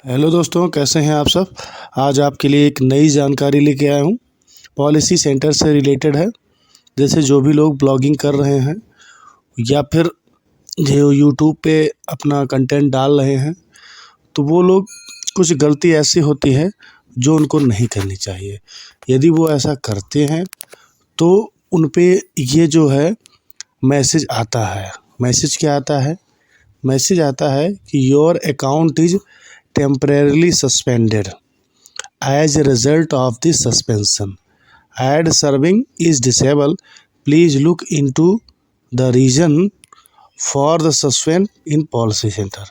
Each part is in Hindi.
हेलो दोस्तों, कैसे हैं आप सब। आज आपके लिए एक नई जानकारी लेके आया हूँ। पॉलिसी सेंटर से रिलेटेड है। जैसे जो भी लोग ब्लॉगिंग कर रहे हैं या फिर जो यूट्यूब पे अपना कंटेंट डाल रहे हैं, तो वो लोग कुछ गलती ऐसी होती है जो उनको नहीं करनी चाहिए। यदि वो ऐसा करते हैं तो उन पे ये जो है मैसेज आता है। मैसेज क्या आता है? मैसेज आता है कि your account is temporarily suspended as a result of this suspension. Ad serving is disabled. Please look into the reason for the suspend in policy center.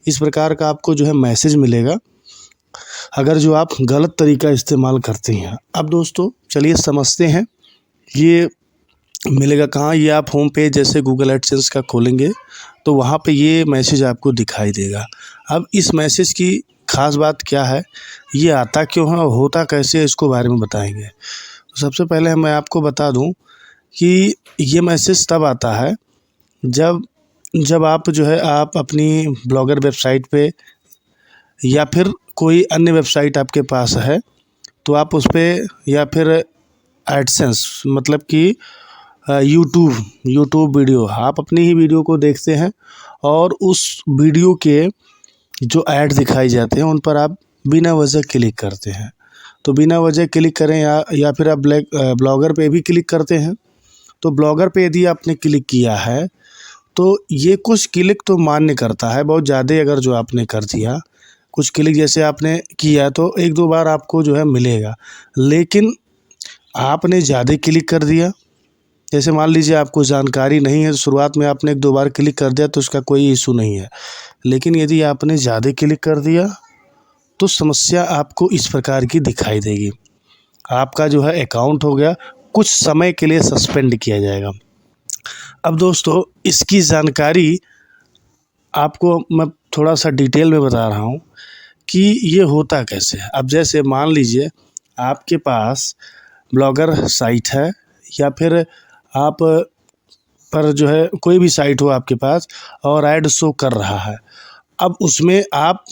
इस प्रकार का आपको जो है मैसेज मिलेगा अगर जो आप गलत तरीका इस्तेमाल करते हैं। अब दोस्तों चलिए समझते हैं ये मिलेगा कहाँ। ये आप होम पेज जैसे गूगल एडसेंस का खोलेंगे तो वहाँ पे ये मैसेज आपको दिखाई देगा। अब इस मैसेज की खास बात क्या है, ये आता क्यों है और होता कैसे है, इसको बारे में बताएंगे। तो सबसे पहले मैं आपको बता दूं कि ये मैसेज तब आता है जब आप जो है आप अपनी ब्लॉगर वेबसाइट पे या फिर कोई अन्य वेबसाइट आपके पास है तो आप उस पर या फिर एडसेंस मतलब कि यूट्यूब वीडियो आप अपनी ही वीडियो को देखते हैं और उस वीडियो के जो ऐड दिखाई जाते हैं उन पर आप बिना वजह क्लिक करते हैं। तो बिना वजह क्लिक करें या फिर आप ब्लॉगर पे भी क्लिक करते हैं। तो ब्लॉगर पे यदि आपने क्लिक किया है तो ये कुछ क्लिक तो मान्य करता है, बहुत ज़्यादा अगर जो आपने कर दिया कुछ क्लिक जैसे आपने किया तो एक दो बार आपको जो है मिलेगा। लेकिन आपने ज़्यादा क्लिक कर दिया, जैसे मान लीजिए आपको जानकारी नहीं है तो शुरुआत में आपने एक दो बार क्लिक कर दिया तो उसका कोई इशू नहीं है। लेकिन यदि आपने ज़्यादा क्लिक कर दिया तो समस्या आपको इस प्रकार की दिखाई देगी। आपका जो है अकाउंट हो गया कुछ समय के लिए सस्पेंड किया जाएगा। अब दोस्तों इसकी जानकारी आपको मैं थोड़ा सा डिटेल में बता रहा हूँ कि ये होता कैसे है। अब जैसे मान लीजिए आपके पास ब्लॉगर साइट है या फिर आप पर जो है कोई भी साइट हो आपके पास और ऐड शो कर रहा है। अब उसमें आप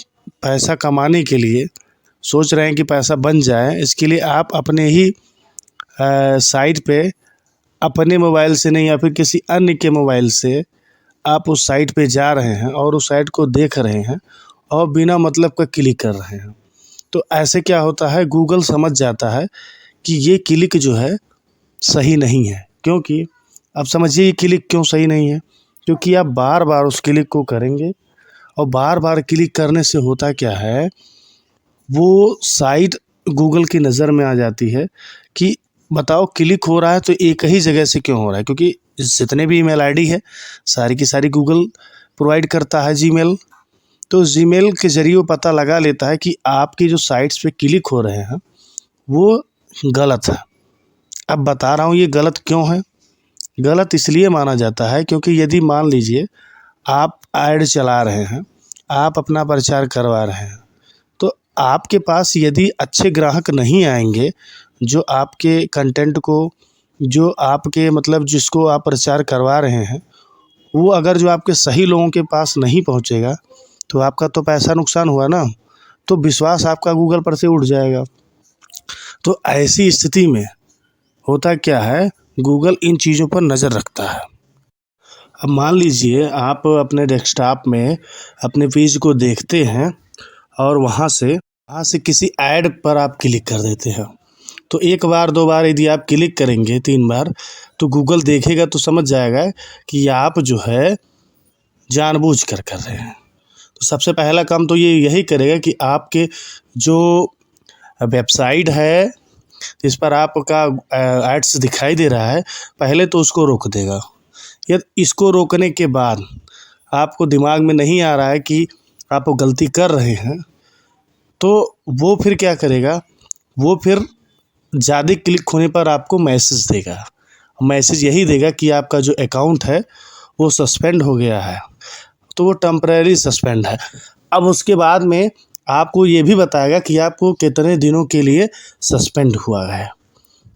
पैसा कमाने के लिए सोच रहे हैं कि पैसा बन जाए, इसके लिए आप अपने ही साइट पे अपने मोबाइल से नहीं या फिर किसी अन्य के मोबाइल से आप उस साइट पे जा रहे हैं और उस साइट को देख रहे हैं और बिना मतलब का क्लिक कर रहे हैं। तो ऐसे क्या होता है, गूगल समझ जाता है कि ये क्लिक जो है सही नहीं है। क्योंकि अब समझिए ये क्लिक क्यों सही नहीं है, क्योंकि आप बार बार उस क्लिक को करेंगे और बार बार क्लिक करने से होता क्या है, वो साइट गूगल की नज़र में आ जाती है कि बताओ क्लिक हो रहा है तो एक ही जगह से क्यों हो रहा है। क्योंकि जितने भी ईमेल आईडी है सारी की सारी गूगल प्रोवाइड करता है जीमेल। तो जीमेल के ज़रिए वो पता लगा लेता है कि आपकी जो साइट्स पे क्लिक हो रहे हैं वो गलत है। अब बता रहा हूँ ये गलत क्यों है। गलत इसलिए माना जाता है क्योंकि यदि मान लीजिए आप ऐड चला रहे हैं, आप अपना प्रचार करवा रहे हैं, तो आपके पास यदि अच्छे ग्राहक नहीं आएंगे जो आपके कंटेंट को, जो आपके मतलब जिसको आप प्रचार करवा रहे हैं, वो अगर जो आपके सही लोगों के पास नहीं पहुंचेगा तो आपका तो पैसा नुकसान हुआ ना, तो विश्वास आपका गूगल पर से उठ जाएगा। तो ऐसी स्थिति में होता क्या है, गूगल इन चीज़ों पर नज़र रखता है। अब मान लीजिए आप अपने डेस्कटॉप में अपने पेज को देखते हैं और वहाँ से किसी ऐड पर आप क्लिक कर देते हैं। तो एक बार दो बार यदि आप क्लिक करेंगे, तीन बार, तो गूगल देखेगा तो समझ जाएगा कि आप जो है जानबूझ कर रहे हैं। तो सबसे पहला काम तो ये यही करेगा कि आपके जो वेबसाइट है इस पर आपका एड्स दिखाई दे रहा है, पहले तो उसको रोक देगा। यदि इसको रोकने के बाद आपको दिमाग में नहीं आ रहा है कि आप वो गलती कर रहे हैं, तो वो फिर क्या करेगा, वो फिर ज़्यादा क्लिक होने पर आपको मैसेज देगा। मैसेज यही देगा कि आपका जो अकाउंट है वो सस्पेंड हो गया है। तो वो टेम्परेरी सस्पेंड है। अब उसके बाद में आपको ये भी बताएगा कि आपको कितने दिनों के लिए सस्पेंड हुआ है।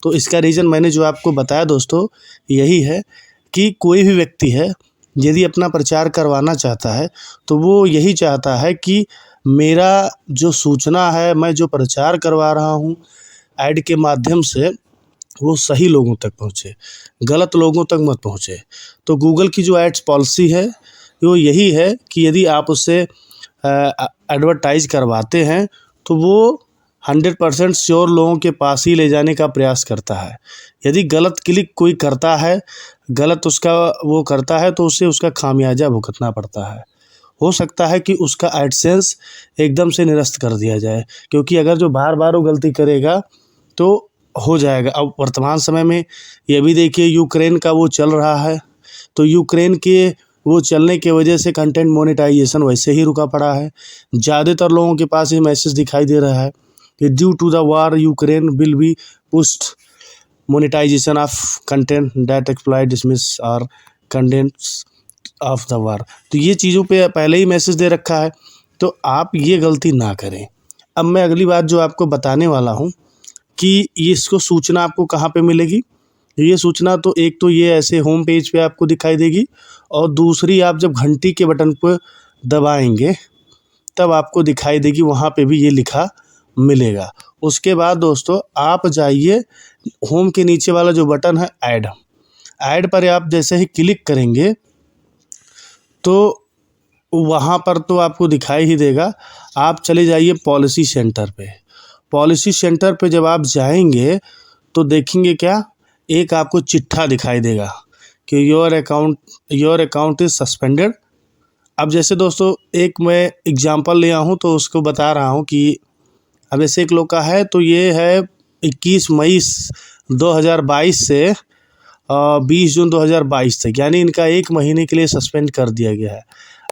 तो इसका रीज़न मैंने जो आपको बताया दोस्तों यही है कि कोई भी व्यक्ति है यदि अपना प्रचार करवाना चाहता है तो वो यही चाहता है कि मेरा जो सूचना है, मैं जो प्रचार करवा रहा हूँ ऐड के माध्यम से, वो सही लोगों तक पहुँचे, गलत लोगों तक मत पहुँचे। तो गूगल की जो एड्स पॉलिसी है वो यही है कि यदि आप उससे एडवर्टाइज़ करवाते हैं तो वो 100% श्योर लोगों के पास ही ले जाने का प्रयास करता है। यदि गलत क्लिक कोई करता है, गलत उसका वो करता है, तो उसे उसका खामियाजा भुगतना पड़ता है। हो सकता है कि उसका एडसेंस एकदम से निरस्त कर दिया जाए, क्योंकि अगर जो बार बार वो गलती करेगा तो हो जाएगा। अब वर्तमान समय में ये भी देखिए, यूक्रेन का वो चल रहा है, तो यूक्रेन के वो चलने की वजह से कंटेंट मोनेटाइजेशन वैसे ही रुका पड़ा है। ज़्यादातर लोगों के पास ये मैसेज दिखाई दे रहा है कि due to the war Ukraine will be pushed monetisation of content that exploit dismiss और कंटेंट्स ऑफ द वार। तो ये चीज़ों पे पहले ही मैसेज दे रखा है, तो आप ये गलती ना करें। अब मैं अगली बात जो आपको बताने वाला हूँ कि इसको सूचना आपको कहाँ पे मिलेगी। ये सूचना तो एक तो ये ऐसे होम पेज पे आपको दिखाई देगी, और दूसरी आप जब घंटी के बटन पर दबाएंगे तब आपको दिखाई देगी, वहाँ पे भी ये लिखा मिलेगा। उसके बाद दोस्तों आप जाइए, होम के नीचे वाला जो बटन है ऐड पर आप जैसे ही क्लिक करेंगे तो वहाँ पर तो आपको दिखाई ही देगा। आप चले जाइए पॉलिसी सेंटर पे। पॉलिसी सेंटर पे जब आप जाएंगे तो देखेंगे क्या, एक आपको चिट्ठा दिखाई देगा कि योर अकाउंट इज़ सस्पेंडेड। अब जैसे दोस्तों एक मैं एग्जांपल लिया हूँ तो उसको बता रहा हूँ कि अब ऐसे एक लोग का है, तो ये है 21 मई 2022 से 20 जून 2022 तक, यानी इनका 1 महीने के लिए सस्पेंड कर दिया गया है।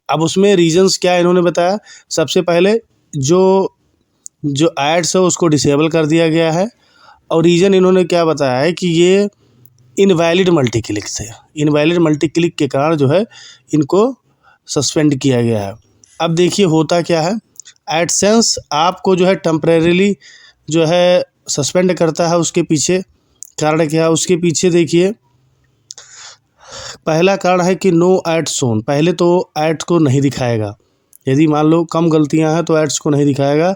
अब उसमें रीजंस क्या इन्होंने बताया, सबसे पहले जो एड्स है उसको डिसेबल कर दिया गया है, और रीज़न इन्होंने क्या बताया है कि ये इनवैलिड मल्टी क्लिक थे। इनवैलिड मल्टी क्लिक के कारण जो है इनको सस्पेंड किया गया है। अब देखिए होता क्या है, एडसेंस आपको जो है टेम्परेरीली जो है सस्पेंड करता है। उसके पीछे कारण क्या है, उसके पीछे देखिए, पहला कारण है कि नो एड शोन। पहले तो एड्स को नहीं दिखाएगा, यदि मान लो कम गलतियां हैं तो एड्स को नहीं दिखाएगा।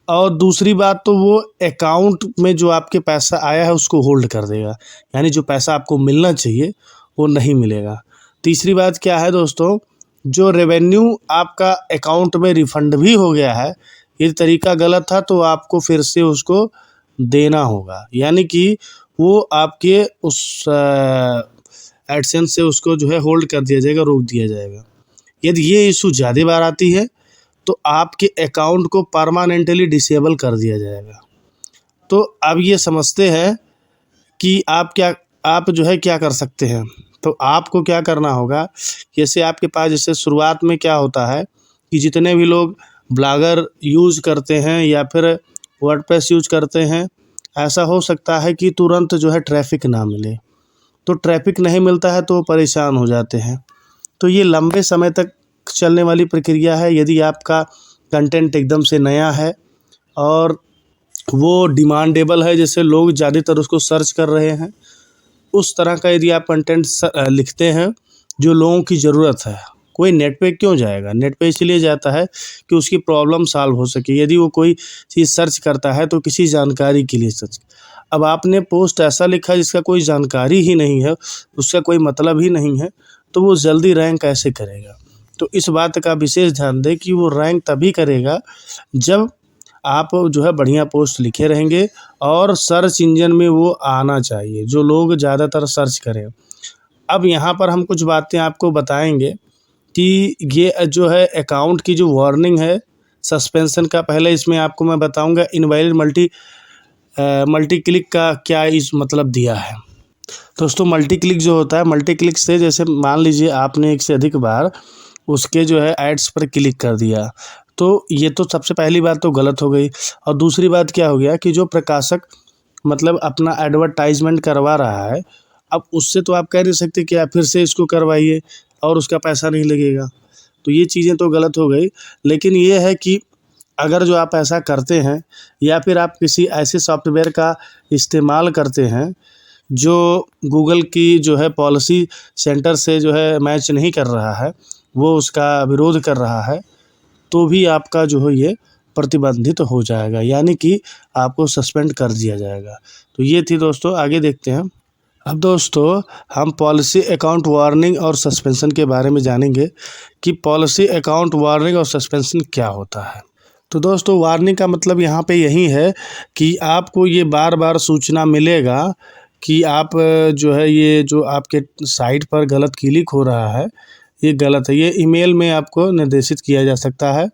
और दूसरी बात तो वो अकाउंट में जो आपके पैसा आया है उसको होल्ड कर देगा, यानी जो पैसा आपको मिलना चाहिए वो नहीं मिलेगा। तीसरी बात क्या है दोस्तों, जो रेवेन्यू आपका अकाउंट में रिफ़ंड भी हो गया है, ये तरीका गलत था, तो आपको फिर से उसको देना होगा, यानी कि वो आपके उस एडसेंस से उसको जो है होल्ड कर दिया जाएगा, रोक दिया जाएगा। यदि ये इशू ज़्यादा बार आती है तो आपके अकाउंट को परमानेंटली डिसेबल कर दिया जाएगा। तो अब ये समझते हैं कि आप जो है क्या कर सकते हैं। तो आपको क्या करना होगा, जैसे आपके पास जैसे शुरुआत में क्या होता है कि जितने भी लोग ब्लॉगर यूज़ करते हैं या फिर वर्डप्रेस यूज़ करते हैं, ऐसा हो सकता है कि तुरंत जो है ट्रैफिक ना मिले। तो ट्रैफिक नहीं मिलता है तो वो परेशान हो जाते हैं। तो ये लंबे समय तक चलने वाली प्रक्रिया है। यदि आपका कंटेंट एकदम से नया है और वो डिमांडेबल है, जैसे लोग ज़्यादातर उसको सर्च कर रहे हैं, उस तरह का यदि आप कंटेंट लिखते हैं जो लोगों की ज़रूरत है, कोई नेट पे क्यों जाएगा, नेट पे इसलिए जाता है कि उसकी प्रॉब्लम सॉल्व हो सके। यदि वो कोई चीज़ सर्च करता है तो किसी जानकारी के लिए सर्च। अब आपने पोस्ट ऐसा लिखा जिसका कोई जानकारी ही नहीं है, उसका कोई मतलब ही नहीं है, तो वो जल्दी रैंक कैसे करेगा। तो इस बात का विशेष ध्यान दें कि वो रैंक तभी करेगा जब आप जो है बढ़िया पोस्ट लिखे रहेंगे और सर्च इंजन में वो आना चाहिए, जो लोग ज़्यादातर सर्च करें। अब यहाँ पर हम कुछ बातें आपको बताएंगे कि ये जो है अकाउंट की जो वार्निंग है सस्पेंशन का, पहले इसमें आपको मैं बताऊंगा इनवैलिड मल्टी क्लिक का क्या इस मतलब दिया है। दोस्तों मल्टी क्लिक जो होता है, मल्टी क्लिक से जैसे मान लीजिए आपने एक से अधिक बार उसके जो है एड्स पर क्लिक कर दिया, तो ये तो सबसे पहली बात तो गलत हो गई। और दूसरी बात क्या हो गया कि जो प्रकाशक मतलब अपना एडवर्टाइजमेंट करवा रहा है, अब उससे तो आप कह नहीं सकते कि आप फिर से इसको करवाइए और उसका पैसा नहीं लगेगा। तो ये चीज़ें तो गलत हो गई। लेकिन ये है कि अगर जो आप ऐसा करते हैं या फिर आप किसी ऐसे सॉफ्टवेयर का इस्तेमाल करते हैं जो गूगल की जो है पॉलिसी सेंटर से जो है मैच नहीं कर रहा है, वो उसका विरोध कर रहा है, तो भी आपका जो है ये प्रतिबंधित हो जाएगा, यानी कि आपको सस्पेंड कर दिया जाएगा। तो ये थी दोस्तों, आगे देखते हैं। अब दोस्तों हम पॉलिसी अकाउंट वार्निंग और सस्पेंशन के बारे में जानेंगे कि पॉलिसी अकाउंट वार्निंग और सस्पेंशन क्या होता है। तो दोस्तों वार्निंग का मतलब यहाँ पे यही है कि आपको ये बार बार सूचना मिलेगा कि आप जो है ये जो आपके साइट पर गलत क्लिक हो रहा है ये गलत है। ये ईमेल में आपको निर्देशित किया जा सकता है,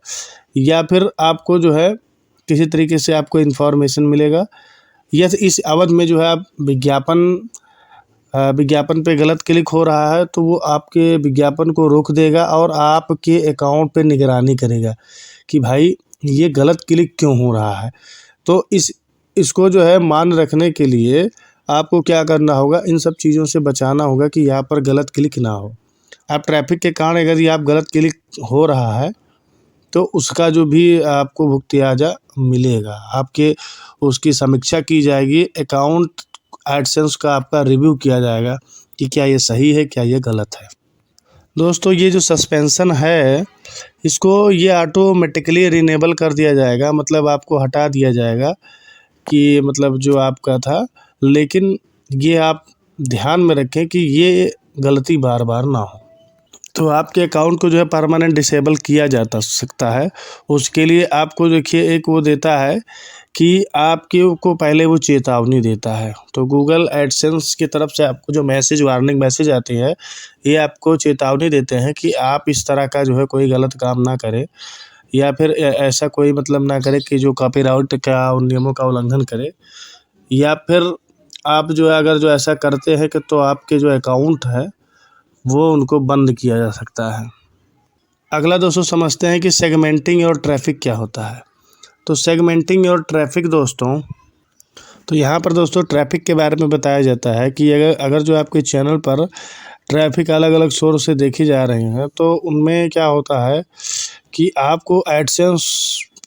या फिर आपको जो है किसी तरीके से आपको इन्फॉर्मेशन मिलेगा, या इस अवधि में जो है आप विज्ञापन पे गलत क्लिक हो रहा है तो वो आपके विज्ञापन को रोक देगा और आपके अकाउंट पे निगरानी करेगा कि भाई ये गलत क्लिक क्यों हो रहा है। तो इसको जो है मान रखने के लिए आपको क्या करना होगा, इन सब चीज़ों से बचाना होगा कि यहाँ पर गलत क्लिक ना हो। आप ट्रैफिक के कारण अगर ये आप गलत क्लिक हो रहा है तो उसका जो भी आपको भुगतान मिलेगा, आपके उसकी समीक्षा की जाएगी, अकाउंट एडसेंस का आपका रिव्यू किया जाएगा कि क्या ये सही है, क्या ये गलत है। दोस्तों ये जो सस्पेंशन है इसको ये ऑटोमेटिकली रिनेबल कर दिया जाएगा, मतलब आपको हटा दिया जाएगा कि मतलब जो आपका था, लेकिन ये आप ध्यान में रखें कि ये गलती बार बार ना हो। तो आपके अकाउंट को जो है परमानेंट डिसेबल किया जा सकता है। उसके लिए आपको देखिए एक वो देता है कि आपके को पहले वो चेतावनी देता है। तो गूगल एडसेंस की तरफ से आपको जो मैसेज वार्निंग मैसेज आती है ये आपको चेतावनी देते हैं कि आप इस तरह का जो है कोई गलत काम ना करें, या फिर ऐसा कोई मतलब ना करें कि जो कॉपीराइट का उन नियमों का उल्लंघन करे, या फिर आप जो है अगर जो ऐसा करते हैं कि तो आपके जो अकाउंट है वो उनको बंद किया जा सकता है। अगला दोस्तों समझते हैं कि सेगमेंटिंग और ट्रैफिक क्या होता है। तो सेगमेंटिंग और ट्रैफिक दोस्तों, तो यहाँ पर दोस्तों ट्रैफिक के बारे में बताया जाता है कि अगर जो आपके चैनल पर ट्रैफिक अलग अलग सोर्स से देखी जा रही हैं तो उनमें क्या होता है कि आपको एडसेंस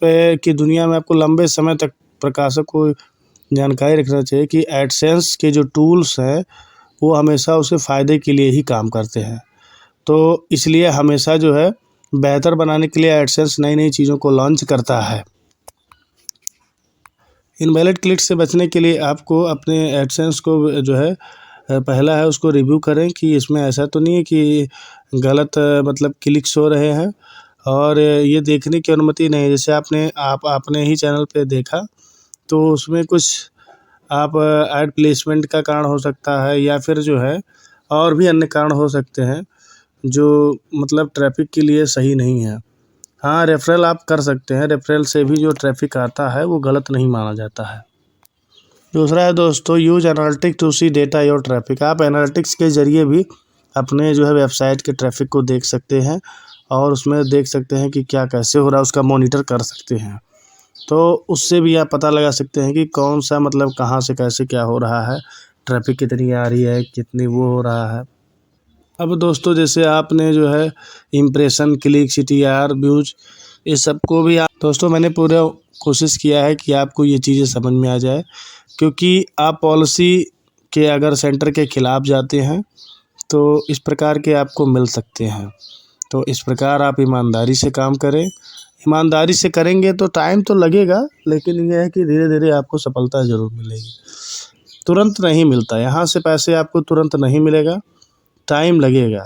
पे की दुनिया में आपको लंबे समय तक प्रकाशक को जानकारी रखना चाहिए कि एडसेंस के जो टूल्स हैं वो हमेशा उसे फ़ायदे के लिए ही काम करते हैं। तो इसलिए हमेशा जो है बेहतर बनाने के लिए एडसेंस नई नई चीज़ों को लॉन्च करता है। इनवैलिड क्लिक से बचने के लिए आपको अपने एडसेंस को जो है पहला है उसको रिव्यू करें कि इसमें ऐसा तो नहीं है कि गलत मतलब क्लिक्स हो रहे हैं, और ये देखने की अनुमति नहीं है। जैसे आपने ही चैनल पे देखा तो उसमें कुछ आप ऐड प्लेसमेंट का कारण हो सकता है, या फिर जो है और भी अन्य कारण हो सकते हैं जो मतलब ट्रैफिक के लिए सही नहीं है। हाँ, रेफरल आप कर सकते हैं, रेफरल से भी जो ट्रैफिक आता है वो गलत नहीं माना जाता है। दूसरा है दोस्तों use analytics to see data your traffic. आप एनालिटिक्स के ज़रिए भी अपने जो है वेबसाइट के ट्रैफिक को देख सकते हैं और उसमें देख सकते हैं कि क्या कैसे हो रहा है, उसका मॉनिटर कर सकते हैं। तो उससे भी आप पता लगा सकते हैं कि कौन सा मतलब कहाँ से कैसे क्या हो रहा है, ट्रैफिक कितनी आ रही है, कितनी वो हो रहा है। अब दोस्तों जैसे आपने जो है इम्प्रेशन, क्लिक, CTR, व्यूज, इस सब को भी आप दोस्तों मैंने पूरा कोशिश किया है कि आपको ये चीज़ें समझ में आ जाए, क्योंकि आप पॉलिसी के अगर सेंटर के ख़िलाफ़ जाते हैं तो इस प्रकार के आपको मिल सकते हैं। तो इस प्रकार आप ईमानदारी से काम करें। ईमानदारी से करेंगे तो टाइम तो लगेगा, लेकिन यह है कि धीरे धीरे आपको सफलता ज़रूर मिलेगी। तुरंत नहीं मिलता, यहाँ से पैसे आपको तुरंत नहीं मिलेगा, टाइम लगेगा।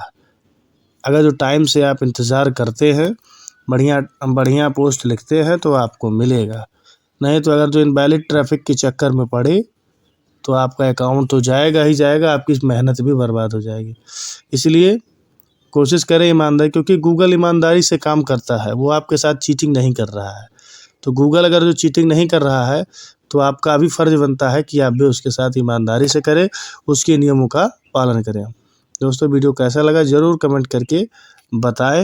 अगर जो टाइम से आप इंतज़ार करते हैं, बढ़िया पोस्ट लिखते हैं तो आपको मिलेगा। नहीं तो अगर जो इनवैलिड ट्रैफिक के चक्कर में पड़े तो आपका अकाउंट तो जाएगा ही जाएगा, आपकी मेहनत भी बर्बाद हो जाएगी। इसलिए कोशिश करें ईमानदारी, क्योंकि गूगल ईमानदारी से काम करता है, वो आपके साथ चीटिंग नहीं कर रहा है। तो गूगल अगर जो चीटिंग नहीं कर रहा है तो आपका भी फ़र्ज़ बनता है कि आप भी उसके साथ ईमानदारी से करें, उसके नियमों का पालन करें। दोस्तों वीडियो कैसा लगा ज़रूर कमेंट करके बताएं।